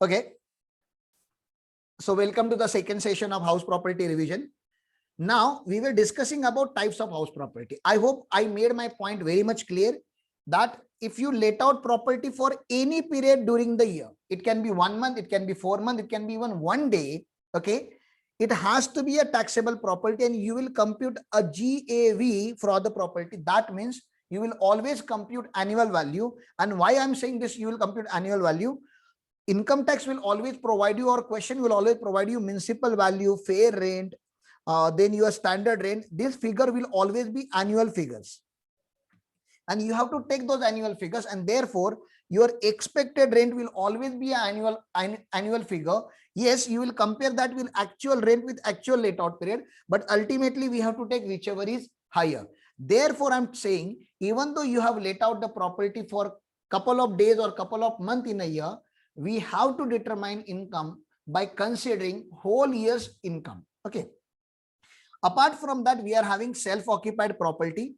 Okay. So welcome to the second session of house property revision. Now we were discussing about types of house property. I hope I made my point very much clear that if you let out property for any period during the year, it can be 1 month, it can be 4 months, it can be even 1 day. Okay. It has to be a taxable property and you will compute a GAV for the property. That means you will always compute annual value. And why I'm saying this, you will compute annual value. Income tax will always provide you, or question will always provide you municipal value, fair rent, then your standard rent. This figure will always be annual figures. And you have to take those annual figures, and therefore your expected rent will always be an annual figure. Yes, you will compare that with actual rent with actual let out period, but ultimately we have to take whichever is higher. Therefore, I'm saying even though you have let out the property for couple of days or couple of months in a year, we have to determine income by considering whole year's income. Okay. Apart from that, we are having self-occupied property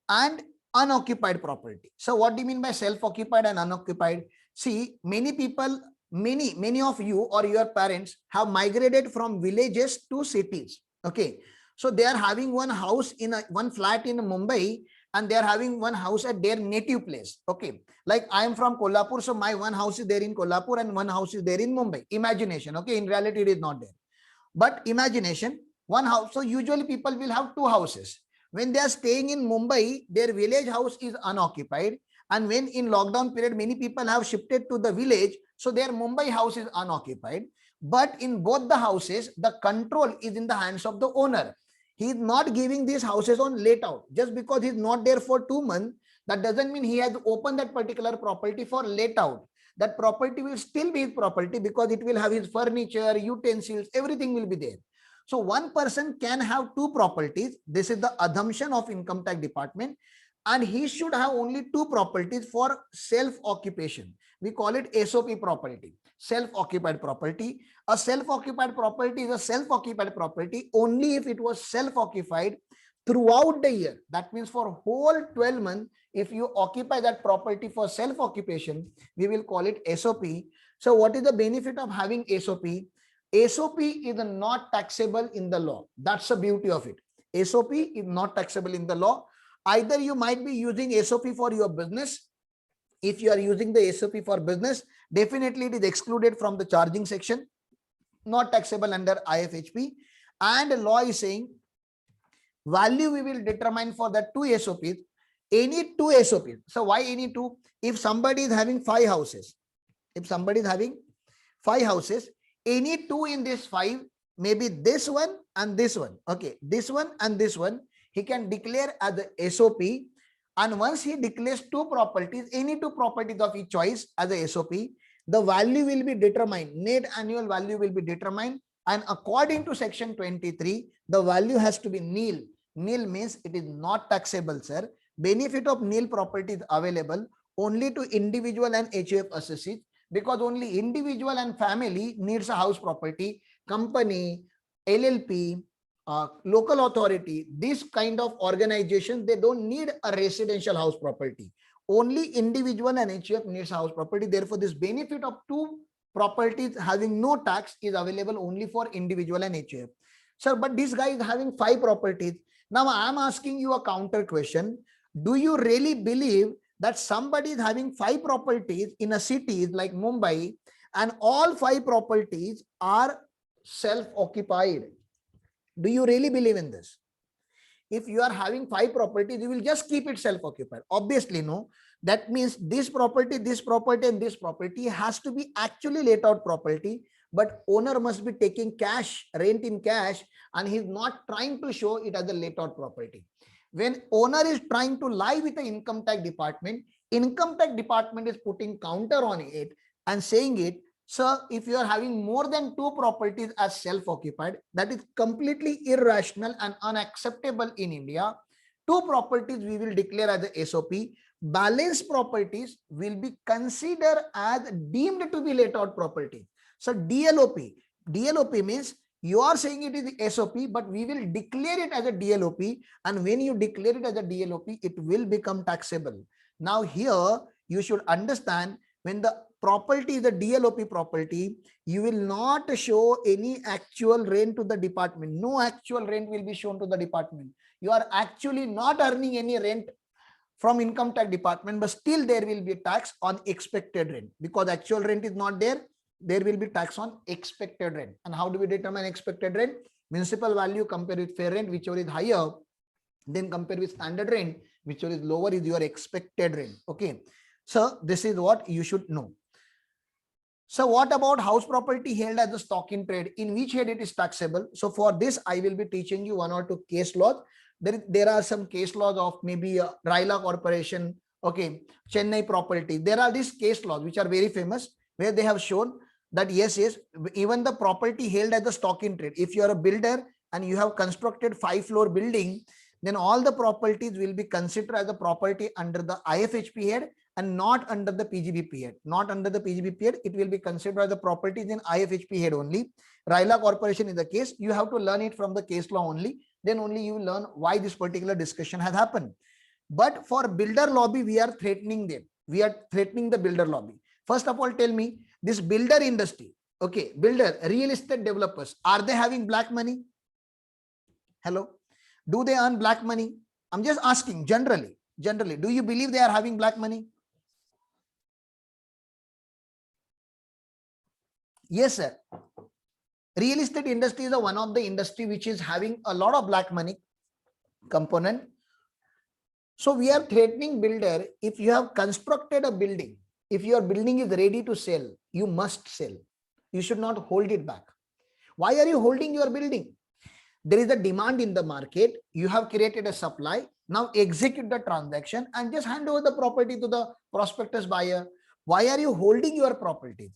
and unoccupied property. So what do you mean by self-occupied and unoccupied? See, many people, many of you or your parents have migrated from villages to cities. Okay. So they are having one house in one flat in Mumbai, and they are having one house at their native place. Okay. Like I am from Kolhapur, so my one house is there in Kolhapur and one house is there in Mumbai. Imagination. Okay. In reality, it is not there. But imagination, one house. So usually people will have two houses. When they are staying in Mumbai, their village house is unoccupied. And when in lockdown period, many people have shifted to the village, so their Mumbai house is unoccupied. But in both the houses, the control is in the hands of the owner. He is not giving these houses on let out. Just because he is not there for 2 months, that doesn't mean he has opened that particular property for let out. That property will still be his property because it will have his furniture, utensils, everything will be there. So one person can have two properties. This is the assumption of income tax department, and he should have only two properties for self-occupation. We call it SOP property, self-occupied property. A self-occupied property is a self-occupied property only if it was self-occupied throughout the year. That means for whole 12 months, if you occupy that property for self-occupation, we will call it SOP. So what is the benefit of having SOP? SOP is not taxable in the law. That's the beauty of it. SOP is not taxable in the law. Either you might be using SOP for your business. If you are using the SOP for business, definitely it is excluded from the charging section, not taxable under IFHP. And the law is saying value we will determine for the two SOPs, any two SOPs. So why any two? If somebody is having 5 houses, any two in this 5, maybe this one and this one. Okay, this one and this one, he can declare as the SOP. And once he declares two properties, any two properties of his choice as a SOP, the value will be determined. Net annual value will be determined. And according to section 23, the value has to be nil. Nil means it is not taxable, sir. Benefit of nil property is available only to individual and HUF associates, because only individual and family needs a house property. Company, LLP, local authority, this kind of organization, they don't need a residential house property. Only individual and HUF needs a house property. Therefore, this benefit of two properties having no tax is available only for individual and HUF. Sir, but this guy is having 5 properties. Now I am asking you a counter question. Do you really believe that somebody is having 5 properties in a city like Mumbai, and all 5 properties are self-occupied? Do you really believe in this? If you are having 5 properties, you will just keep it self-occupied? Obviously, no. That means this property, and this property has to be actually let out property, but owner must be taking cash, rent in cash, and he's not trying to show it as a let out property. When owner is trying to lie with the income tax department is putting counter on it and saying it, sir, if you are having more than 2 properties as self-occupied, that is completely irrational and unacceptable in India. 2 properties we will declare as the SOP. Balance properties will be considered as deemed to be let out property. So DLOP means you are saying it is the SOP, but we will declare it as a DLOP. And when you declare it as a DLOP, it will become taxable. Now here you should understand, when the property is a DLOP property, you will not show any actual rent to the department. No actual rent will be shown to the department. You are actually not earning any rent from income tax department, but still there will be tax on expected rent because actual rent is not there. There will be tax on expected rent. And how do we determine expected rent? Municipal value compared with fair rent, whichever is higher, then compare with standard rent, whichever is lower is your expected rent. Okay, so this is what you should know. So what about house property held as a stock in trade? In which head it is taxable? So for this, I will be teaching you one or two case laws. There are some case laws of maybe Raila Corporation, okay, Chennai property. There are these case laws which are very famous, where they have shown that yes, even the property held as a stock in trade. If you are a builder and you have constructed 5-floor building, then all the properties will be considered as a property under the IFHP head and not under the PGBP head. Not under the PGBP head, it will be considered as a properties in IFHP head only. Raila Corporation is the case. You have to learn it from the case law only. Then only you will learn why this particular discussion has happened. But for builder lobby, we are threatening them. We are threatening the builder lobby. First of all, tell me, this builder industry, okay, builder, real estate developers, are they having black money? Hello? Do they earn black money? I'm just asking generally. Do you believe they are having black money? Yes, sir. Real estate industry is one of the industry which is having a lot of black money component. So we are threatening builder, if you have constructed a building, if your building is ready to sell, you must sell. You should not hold it back. Why are you holding your building? There is a demand in the market. You have created a supply. Now execute the transaction and just hand over the property to the prospectus buyer. Why are you holding your property?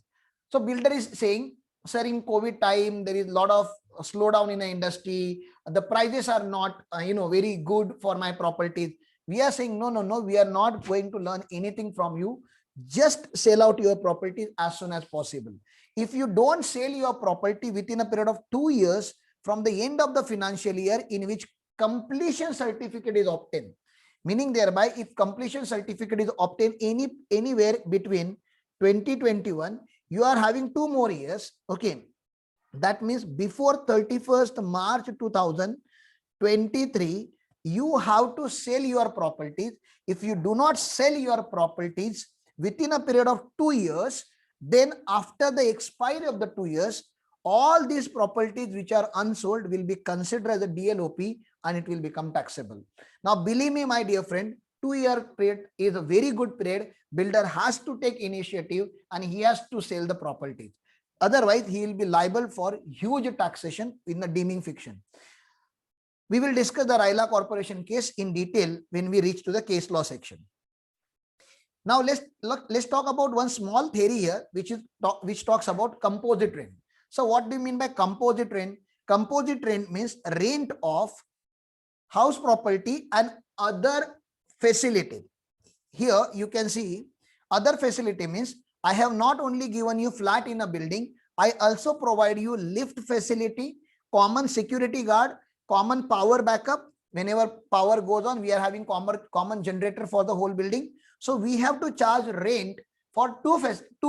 So builder is saying, sir, in COVID time, there is a lot of slowdown in the industry. The prices are not, very good for my properties. We are saying, no, we are not going to learn anything from you. Just sell out your properties as soon as possible. If you don't sell your property within a period of 2 years from the end of the financial year in which completion certificate is obtained, meaning thereby if completion certificate is obtained anywhere between 2021, you are having 2 more years. Okay, that means before 31st March 2023, you have to sell your properties. If you do not sell your properties within a period of 2 years, then after the expiry of the 2 years, all these properties which are unsold will be considered as a DLOP and it will become taxable. Now, believe me, my dear friend, 2-year period is a very good period. Builder has to take initiative and he has to sell the properties. Otherwise, he will be liable for huge taxation in the deeming fiction. We will discuss the Raila Corporation case in detail when we reach to the case law section. Now let's talk about one small theory here, which talks about composite rent. So what do you mean by composite rent? Composite rent means rent of house property and other facility. Here you can see other facility means I have not only given you flat in a building, I also provide you lift facility, common security guard, common power backup. Whenever power goes on, we are having common generator for the whole building. So we have to charge rent for two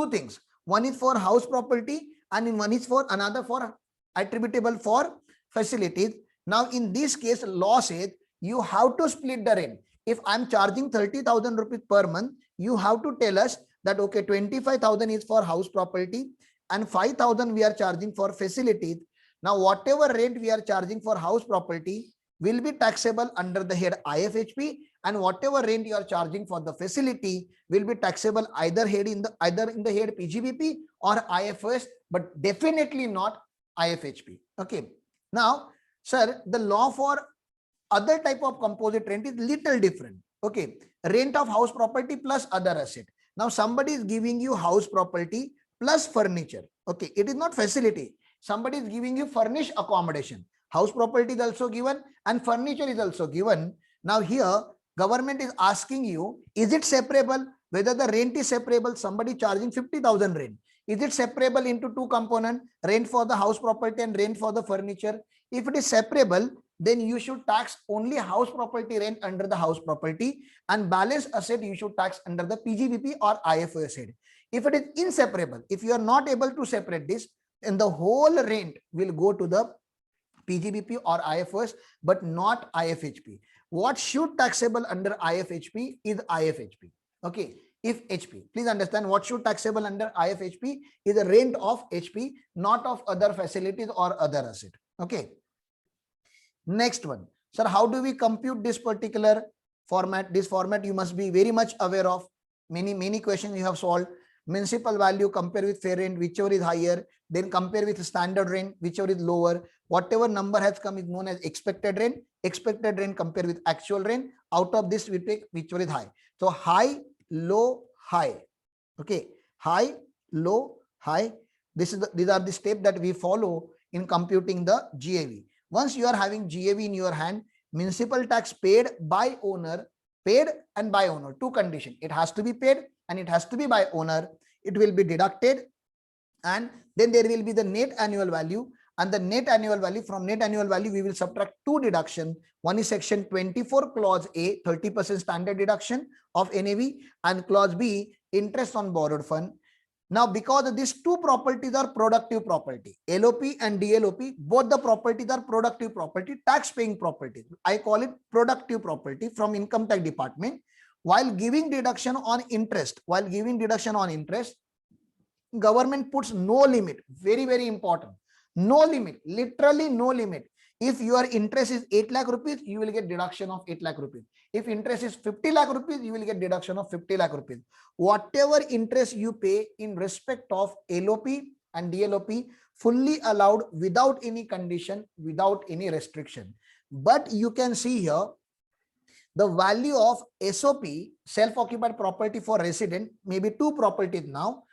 things. One is for house property and one is for another for attributable for facilities. Now in this case, law says you have to split the rent. If I'm charging 30,000 rupees per month, you have to tell us that okay, 25,000 is for house property and 5,000 we are charging for facilities. Now whatever rent we are charging for house property will be taxable under the head IFHP, and whatever rent you are charging for the facility will be taxable either in the head PGBP or IFS, but definitely not IFHP. Okay. Now, sir, the law for other type of composite rent is little different. Okay, rent of house property plus other asset. Now somebody is giving you house property plus furniture. Okay, it is not facility. Somebody is giving you furnished accommodation. House property is also given and furniture is also given. Now here government is asking you, is it separable? Whether the rent is separable, somebody charging 50,000 rent. Is it separable into two components, rent for the house property and rent for the furniture? If it is separable, then you should tax only house property rent under the house property, and balance asset you should tax under the PGBP or IFOS head. If it is inseparable, if you are not able to separate this, then the whole rent will go to the PGBP or IFOS, but not IFHP. What should taxable under IFHP is IFHP. Okay. If HP, please understand, what should taxable under IFHP is the rent of HP, not of other facilities or other asset. Okay. Next one, sir, how do we compute this particular format? This format you must be very much aware of. Many questions you have solved. Municipal value compare with fair rent, whichever is higher, then compare with standard rent, whichever is lower. Whatever number has come is known as expected rent. Expected rent compare with actual rent. Out of this we take whichever is high. So high, low, high. Okay, high, low, high. These are the steps that we follow in computing the GAV. Once you are having GAV in your hand, municipal tax paid by owner, paid and by owner, two conditions. It has to be paid and it has to be by owner. It will be deducted, and then there will be the net annual value, and the net annual value, from net annual value we will subtract two deduction. One is section 24 clause A, 30% standard deduction of NAV, and clause B, interest on borrowed fund. Now, because these two properties are productive property, LOP and DLOP, both the properties are productive property, tax paying property. I call it productive property from income tax department. While giving deduction on interest, government puts no limit. Very, very important. No limit, literally no limit. If your interest is 8 lakh rupees, you will get deduction of 8 lakh rupees. If interest is 50 lakh rupees, you will get deduction of 50 lakh rupees. Whatever interest you pay in respect of LOP and DLOP, fully allowed without any condition, without any restriction. But you can see here, the value of SOP, self-occupied property for resident, maybe two properties now,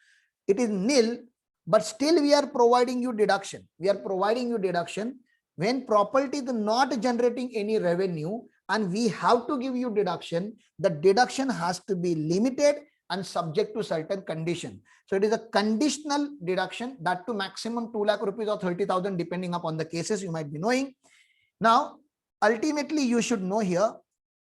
it is nil, but still we are providing you deduction. We are providing you deduction when property is not generating any revenue, and we have to give you deduction. The deduction has to be limited and subject to certain condition. So it is a conditional deduction, that to maximum 2 lakh rupees or 30,000, depending upon the cases you might be knowing. Now, ultimately you should know here,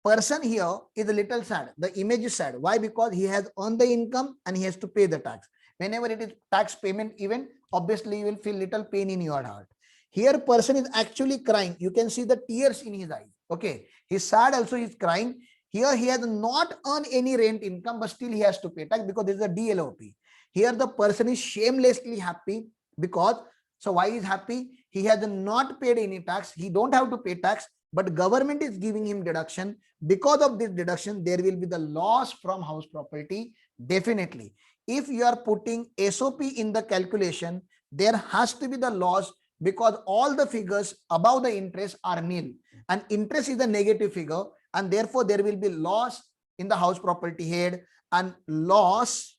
person here is a little sad. The image is sad. Why? Because he has earned the income and he has to pay the tax. Whenever it is tax payment event, obviously you will feel little pain in your heart. Here person is actually crying. You can see the tears in his eyes. Okay, he's sad also, he's crying. Here he has not earned any rent income, but still he has to pay tax because this is a DLOP. Here the person is shamelessly happy because, so why is happy? He has not paid any tax. He don't have to pay tax, but government is giving him deduction. Because of this deduction, there will be the loss from house property. Definitely. If you are putting SOP in the calculation, there has to be the loss, because all the figures above the interest are nil, and interest is a negative figure, and therefore there will be loss in the house property head, and loss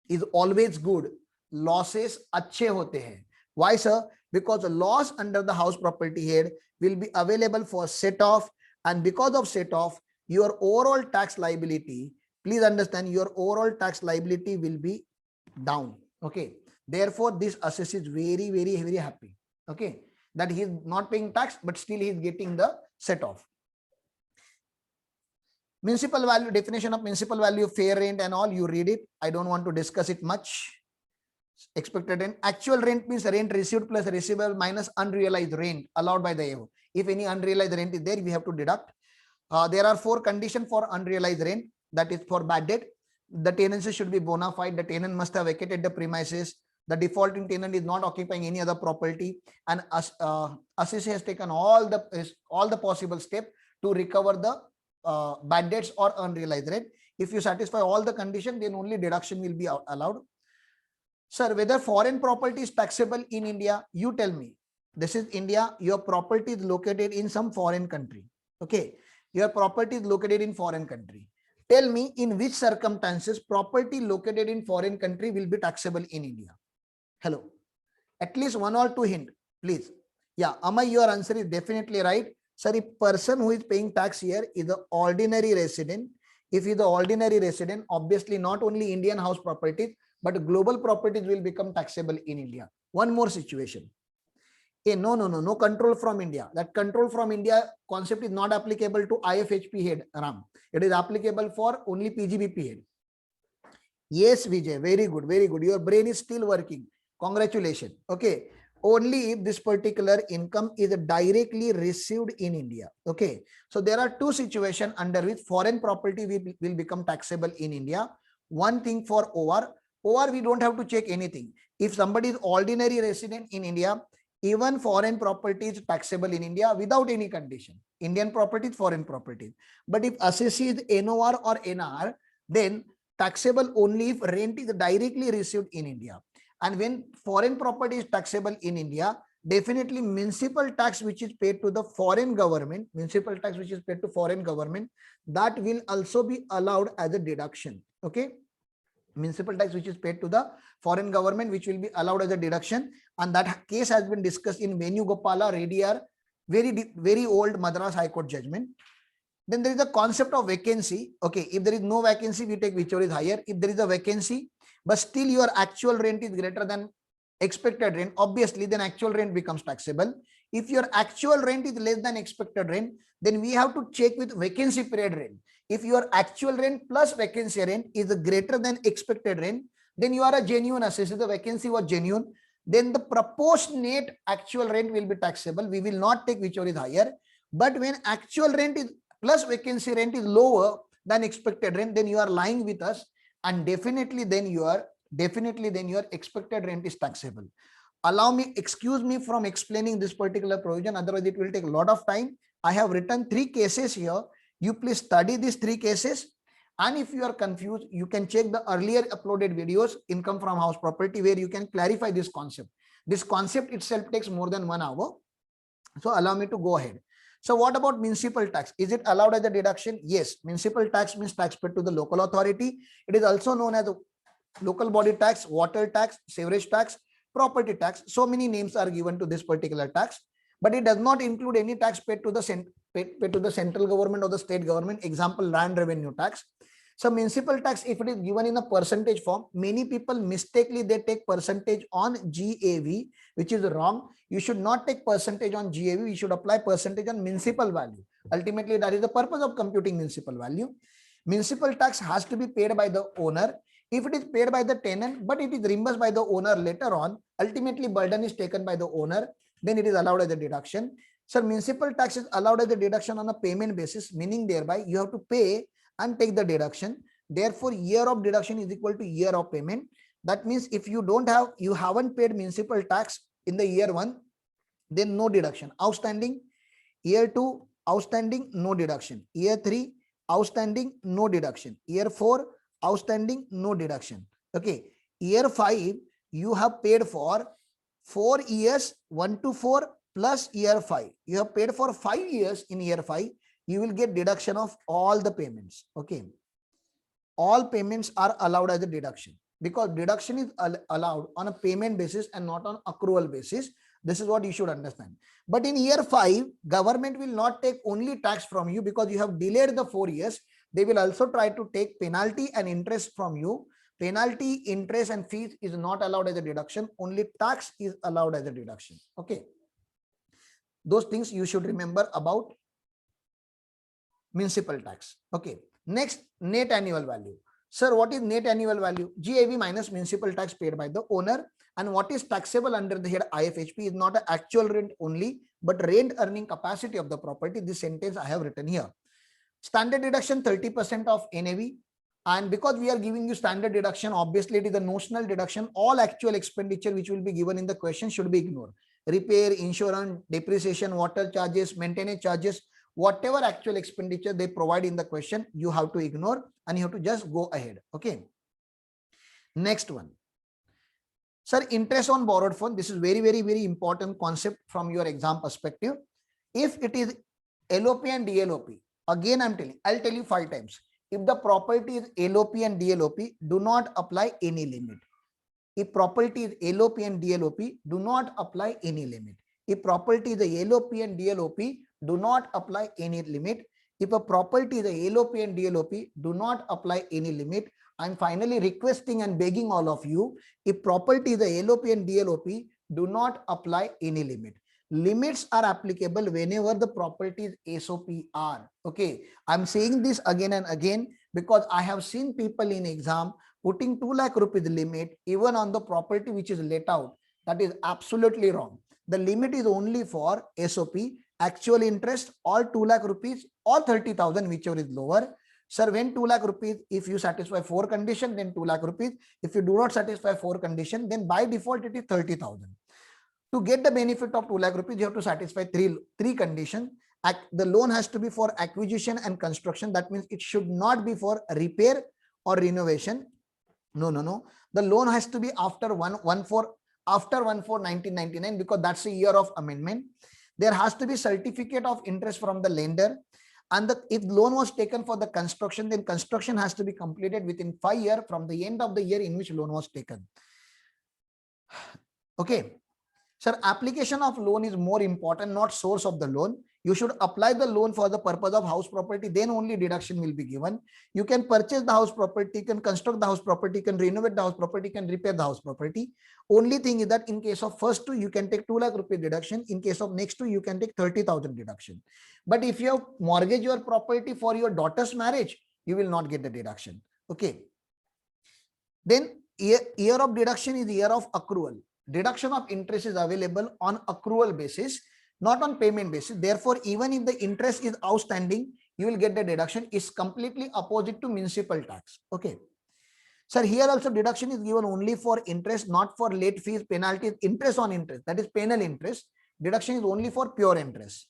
is always good. Losses अच्छे होते हैं. Why, sir? Because the loss under the house property head will be available for set off, and because of set off, your overall tax liability, please understand, your overall tax liability will be down. Okay. Therefore, this assessor is very, very, very happy. Okay, that he is not paying tax, but still he is getting the set off. Municipal value, definition of municipal value, fair rent and all, you read it. I don't want to discuss it much. Expected rent. Actual rent means rent received plus receivable minus unrealized rent allowed by the AO. If any unrealized rent is there, we have to deduct. There are 4 conditions for unrealized rent. That is for bad debt. The tenancy should be bona fide. The tenant must have vacated the premises. The defaulting tenant is not occupying any other property, and assessor has taken all the possible steps to recover the bad debts or unrealized rent. If you satisfy all the conditions, then only deduction will be allowed. Sir, whether foreign property is taxable in India, you tell me. This is India. Your property is located in some foreign country. Okay, your property is located in foreign country. Tell me in which circumstances property located in foreign country will be taxable in India. Hello, at least 1 or 2 hint, please. Yeah, Amay, your answer is definitely right. Sir, a person who is paying tax here is the ordinary resident. If he is the ordinary resident, obviously not only Indian house properties, but global properties will become taxable in India. One more situation. No control from India. That control from India concept is not applicable to IFHP head, Ram. It is applicable for only PGBP head. Yes, Vijay, very good, very good. Your brain is still working. Congratulations. Okay. Only if this particular income is directly received in India. Okay. So there are two situations under which foreign property will become taxable in India. One thing for OR. OR, we don't have to check anything. If somebody is ordinary resident in India, even foreign property is taxable in India without any condition. Indian property is foreign property. But if assessee is NOR or NR, then taxable only if rent is directly received in India. And when foreign property is taxable in India, definitely municipal tax which is paid to the foreign government, that will also be allowed as a deduction. Okay. Municipal tax which is paid to the foreign government, which will be allowed as a deduction. And that case has been discussed in Venugopala Reddy, very old Madras High Court judgment. Then there is the concept of vacancy. Okay, if there is no vacancy, we take whichever is higher. If there is a vacancy, but still your actual rent is greater than expected rent, obviously then actual rent becomes taxable. If your actual rent is less than expected rent, then we have to check with vacancy period rent. If your actual rent plus vacancy rent is greater than expected rent, then you are a genuine assessor. The vacancy was genuine. Then the proportionate actual rent will be taxable. We will not take whichever is higher. But when actual rent is plus vacancy rent is lower than expected rent, then you are lying with us, and definitely then your expected rent is taxable. Excuse me from explaining this particular provision, otherwise it will take a lot of time. I have written 3 cases here. You please study these 3 cases, and if you are confused, you can check the earlier uploaded videos, income from house property, where you can clarify this concept. This concept itself takes more than 1 hour. So allow me to go ahead. So what about municipal tax? Is it allowed as a deduction? Yes. Municipal tax means tax paid to the local authority. It is also known as local body tax, water tax, sewerage tax, property tax. So many names are given to this particular tax, but it does not include any tax paid to the central government or the state government. Example, land revenue tax. So municipal tax, if it is given in a percentage form, many people mistakenly they take percentage on GAV, which is wrong. You should not take percentage on GAV. You should apply percentage on municipal value. Ultimately, that is the purpose of computing municipal value. Municipal tax has to be paid by the owner. If it is paid by the tenant, but it is reimbursed by the owner later on, ultimately burden is taken by the owner, then it is allowed as a deduction. So municipal tax is allowed as a deduction on a payment basis, meaning thereby you have to pay and take the deduction. Therefore, year of deduction is equal to year of payment. That means if you haven't paid municipal tax in the year 1, then no deduction. Outstanding, year 2, outstanding, no deduction. Year 3, outstanding, no deduction. Year 4, outstanding, no deduction. Okay. Year 5, you have paid for 4 years, 1 to 4 plus year 5. You have paid for 5 years in year 5. You will get deduction of all the payments. Okay. All payments are allowed as a deduction, because deduction is allowed on a payment basis and not on accrual basis. This is what you should understand. But in year 5, government will not take only tax from you because you have delayed the 4 years. They will also try to take penalty and interest from you. Penalty, interest and fees is not allowed as a deduction. Only tax is allowed as a deduction. Okay. Those things you should remember about municipal tax. Okay. Next, net annual value. Sir, what is net annual value? GAV minus municipal tax paid by the owner. And what is taxable under the head IFHP is not an actual rent only, but rent earning capacity of the property. This sentence I have written here. Standard deduction 30% of NAV. And because we are giving you standard deduction, obviously it is a notional deduction. All actual expenditure which will be given in the question should be ignored. Repair, insurance, depreciation, water charges, maintenance charges, whatever actual expenditure they provide in the question, you have to ignore and you have to just go ahead. Okay. Next one. Sir, interest on borrowed fund. This is very, very, very important concept from your exam perspective. If it is LOP and DLOP, again, I'll tell you 5 times. If the property is LOP and DLOP, do not apply any limit. If property is LOP and DLOP, do not apply any limit. If property is a LOP and DLOP, do not apply any limit. If a property is a LOP and DLOP, do not apply any limit. I'm finally requesting and begging all of you, if property is a LOP and DLOP, do not apply any limit. limits are applicable whenever the property is SOPR. Okay, I'm saying this again and again because I have seen people in exam putting 2 lakh rupees limit even on the property which is let out. That is absolutely wrong. The limit is only for SOP, actual interest, or 2 lakh rupees or 30,000, whichever is lower. Sir, when 2 lakh rupees, if you satisfy 4 conditions, then 2 lakh rupees. If you do not satisfy 4 conditions, then by default it is 30,000. To get the benefit of 2 lakh rupees, you have to satisfy three conditions. The loan has to be for acquisition and construction. That means it should not be for repair or renovation. No. The loan has to be after 1/4/1999 because that's the year of amendment. There has to be certificate of interest from the lender. And if loan was taken for the construction, then construction has to be completed within 5 years from the end of the year in which loan was taken. Okay. Sir, application of loan is more important, not source of the loan. You should apply the loan for the purpose of house property, then only deduction will be given. You can purchase the house property, you can construct the house property, you can renovate the house property, you can repair the house property. Only thing is that in case of first two, you can take 2 lakh rupee deduction. In case of next two, you can take 30,000 deduction. But if you have mortgage your property for your daughter's marriage, you will not get the deduction. Okay. Then year of deduction is year of accrual. Deduction of interest is available on accrual basis, not on payment basis. Therefore, even if the interest is outstanding, you will get the deduction. Is completely opposite to municipal tax. Okay. Sir, here also deduction is given only for interest, not for late fees, penalties, interest on interest. That is penal interest. Deduction is only for pure interest.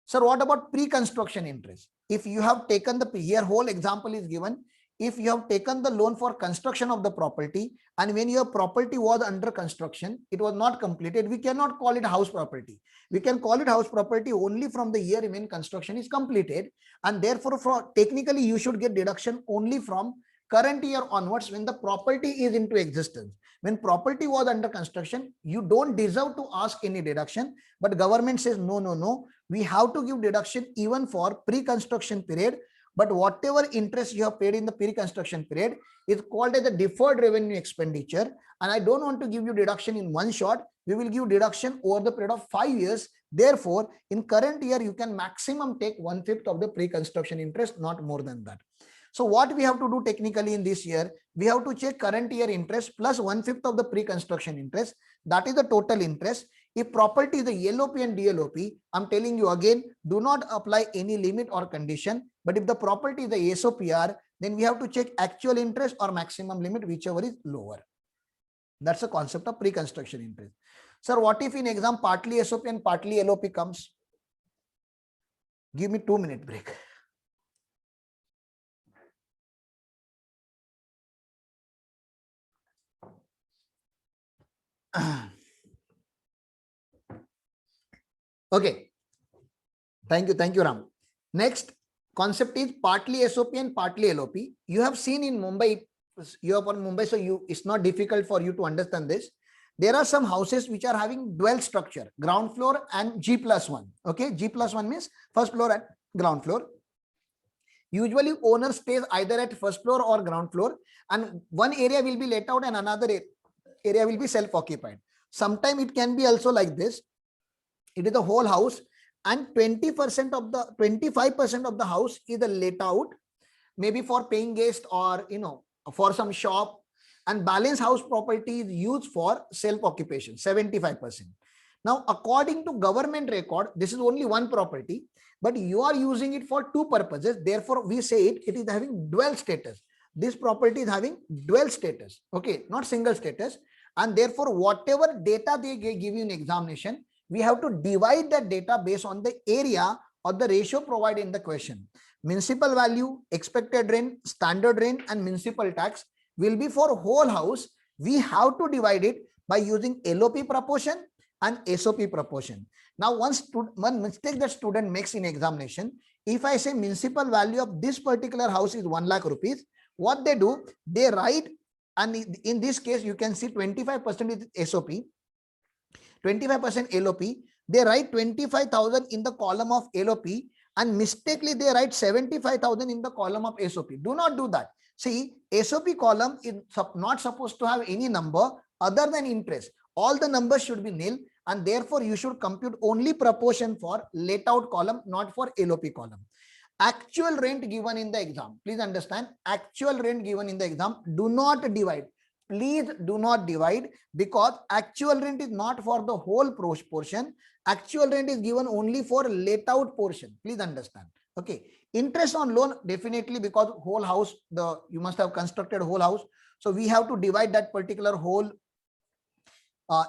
Sir, what about pre-construction interest? If you have taken here whole example is given. If you have taken the loan for construction of the property and when your property was under construction, it was not completed, we cannot call it house property. We can call it house property only from the year when construction is completed, and therefore technically you should get deduction only from current year onwards when the property is into existence. When property was under construction, you don't deserve to ask any deduction, but government says no, we have to give deduction even for pre-construction period. But whatever interest you have paid in the pre-construction period is called as a deferred revenue expenditure. And I don't want to give you deduction in one shot. We will give deduction over the period of 5 years. Therefore, in current year, you can maximum take 1/5 of the pre-construction interest, not more than that. So what we have to do technically in this year, we have to check current year interest plus 1/5 of the pre-construction interest. That is the total interest. If property is the LOP and DLOP, I'm telling you again, do not apply any limit or condition. But if the property is the SOPR, then we have to check actual interest or maximum limit, whichever is lower. That's the concept of pre-construction interest. Sir, what if in exam partly SOP and partly LOP comes? Give me 2-minute break. Okay. Thank you, Ram. Next concept is partly SOP and partly LOP. You have seen in Mumbai, you are from Mumbai, so it's not difficult for you to understand this. There are some houses which are having dual structure, ground floor and G+1. Okay, G+1 means first floor and ground floor. Usually owner stays either at first floor or ground floor, and one area will be let out and another area will be self-occupied. Sometimes it can be also like this. It is the whole house and 25% of the house is the let out, maybe for paying guest or for some shop, and balance house property is used for self-occupation, 75%. Now, according to government record, this is only one property, but you are using it for two purposes. Therefore, we say it is having dual status. This property is having dual status, okay, not single status. And therefore, whatever data they give you in examination, we have to divide that data based on the area or the ratio provided in the question. Municipal value, expected rent, standard rent, and municipal tax will be for whole house. We have to divide it by using LOP proportion and SOP proportion. Now, one mistake that student makes in examination, if I say municipal value of this particular house is 1 lakh rupees, what they do, they write, and in this case, you can see 25% is SOP, 25% LOP. They write 25,000 in the column of LOP and mistakenly they write 75,000 in the column of SOP. Do not do that. See, SOP column is not supposed to have any number other than interest. All the numbers should be nil, and therefore you should compute only proportion for let out column, not for LOP column. Actual rent given in the exam, please understand, actual rent given in the exam, do not divide. Please do not divide, because actual rent is not for the whole portion. Actual rent is given only for let out portion. Please understand. Okay. Interest on loan, definitely, because whole house, you must have constructed whole house. So we have to divide that particular whole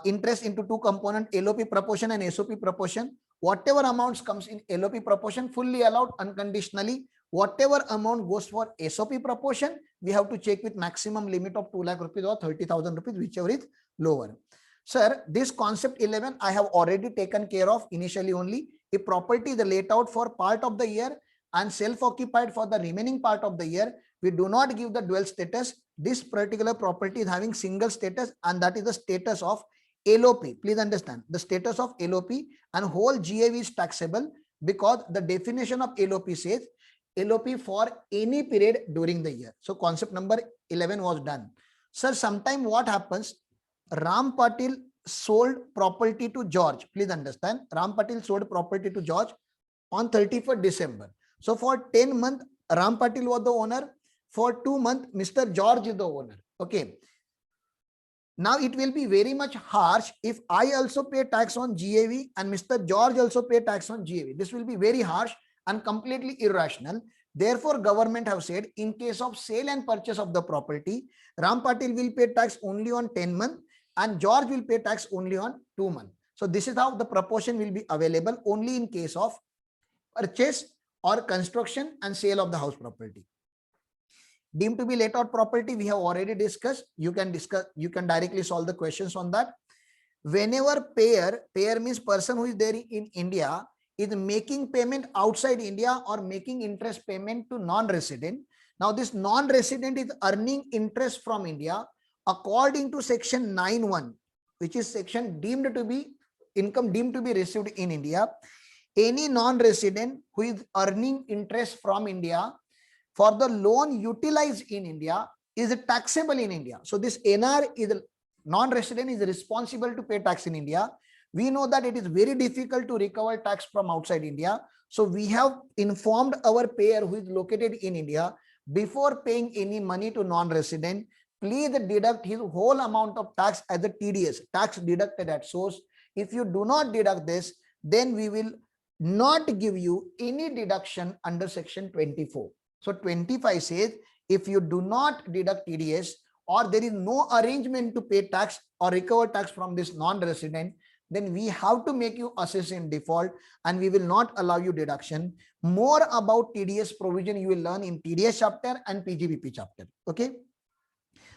interest into two components, LOP proportion and SOP proportion. Whatever amounts comes in LOP proportion, fully allowed unconditionally. Whatever amount goes for SOP proportion, we have to check with maximum limit of 2 lakh rupees or 30,000 rupees, whichever is lower. Sir, this concept 11 I have already taken care of initially only. If property is let out for part of the year and self-occupied for the remaining part of the year, we do not give the dual status. This particular property is having single status, and that is the status of LOP. Please understand, the status of LOP, and whole GAV is taxable, because the definition of LOP says LOP for any period during the year. So concept number 11 was done. Sir, sometime what happens, Ram Patil sold property to George. Please understand, Ram Patil sold property to George on 31st December. So for 10 months, Ram Patil was the owner. For 2 months, Mr. George is the owner. Okay. Now it will be very much harsh if I also pay tax on GAV and Mr. George also pay tax on GAV. This will be very harsh and completely irrational. Therefore, government have said, in case of sale and purchase of the property, Ram Patil will pay tax only on 10 months and George will pay tax only on 2 months. So this is how the proportion will be available only in case of purchase or construction and sale of the house property. Deemed to be let out property, we have already discussed. You can directly solve the questions on that. Whenever payer means person who is there in India, is making payment outside India or making interest payment to non-resident. Now this non-resident is earning interest from India according to section 9(1), which is section deemed to be income deemed to be received in India. Any non-resident who is earning interest from India for the loan utilized in India is taxable in India. So this NR is non-resident is responsible to pay tax in India. We know that it is very difficult to recover tax from outside India. So we have informed our payer who is located in India, before paying any money to non-resident, please deduct his whole amount of tax as a TDS, tax deducted at source. If you do not deduct this, then we will not give you any deduction under section 24. So 25 says, if you do not deduct TDS or there is no arrangement to pay tax or recover tax from this non-resident, then we have to make you assess in default and we will not allow you deduction. More about TDS provision you will learn in TDS chapter and PGBP chapter. Okay.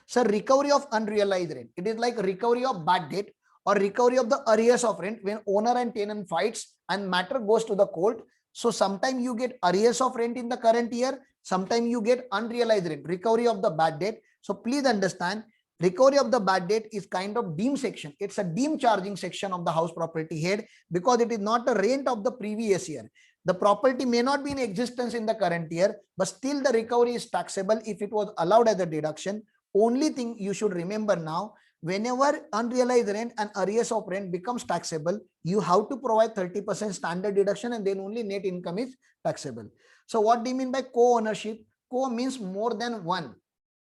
So recovery of unrealized rent. It is like recovery of bad debt or recovery of the arrears of rent when owner and tenant fights and matter goes to the court. So sometimes you get arrears of rent in the current year, sometimes you get unrealized rent, recovery of the bad debt. So please understand, recovery of the bad debt is kind of deemed section. It's a deemed charging section of the house property head, because it is not a rent of the previous year. The property may not be in existence in the current year, but still the recovery is taxable if it was allowed as a deduction. Only thing you should remember now, whenever unrealized rent and arrears of rent becomes taxable, you have to provide 30% standard deduction and then only net income is taxable. So what do you mean by co-ownership? Co means more than one.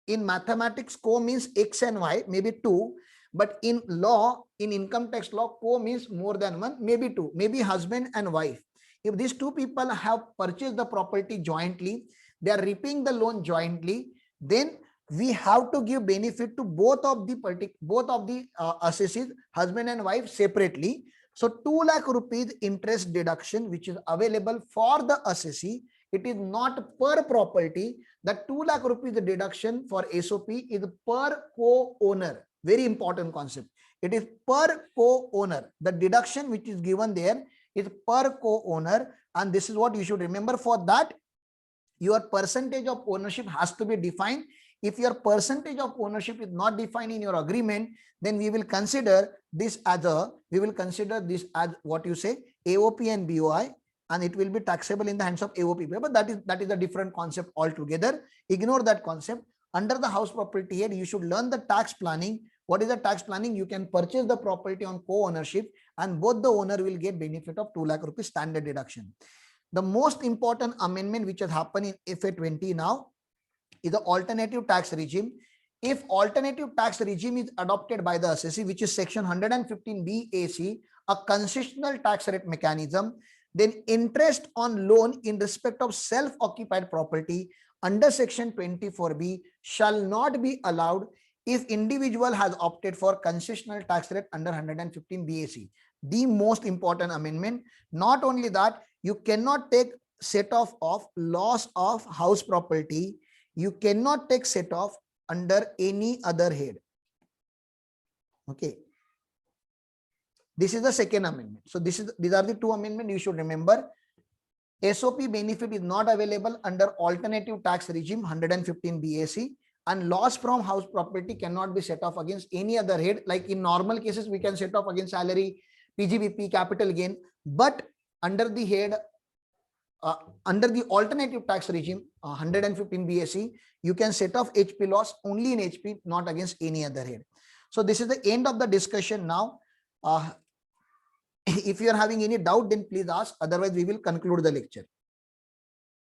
In mathematics, co means X and Y, maybe two. But in law, in income tax law, co means more than one, maybe two, maybe husband and wife. If these two people have purchased the property jointly, they are repaying the loan jointly, then we have to give benefit to both of the assessees, husband and wife, separately. So 2 lakh rupees interest deduction, which is available for the assessee, it is not per property. The 2 lakh rupees deduction for SOP is per co-owner. Very important concept. It is per co-owner. The deduction which is given there is per co-owner, and this is what you should remember. For that, your percentage of ownership has to be defined. If your percentage of ownership is not defined in your agreement, then we will consider this as what you say, AOP and BOI, and it will be taxable in the hands of AOP. But that is a different concept altogether. Ignore that concept. Under the house property head, you should learn the tax planning. What is the tax planning? You can purchase the property on co-ownership and both the owner will get benefit of 2 lakh rupees standard deduction. The most important amendment which has happened in FA 20 now is the alternative tax regime. If alternative tax regime is adopted by the assessee, which is section 115 BAC, a concessional tax rate mechanism, then interest on loan in respect of self-occupied property under section 24B shall not be allowed if individual has opted for concessional tax rate under 115 BAC. The most important amendment. Not only that, you cannot take set off of loss of house property. You cannot take set off under any other head. Okay. This is the second amendment. So these are the two amendments you should remember. SOP benefit is not available under alternative tax regime 115 BAC, and loss from house property cannot be set off against any other head. Like in normal cases, we can set off against salary, PGBP, capital gain, but under the head, under the alternative tax regime 115 BAC, you can set off HP loss only in HP, not against any other head. So this is the end of the discussion now. If you are having any doubt, then please ask. Otherwise, we will conclude the lecture.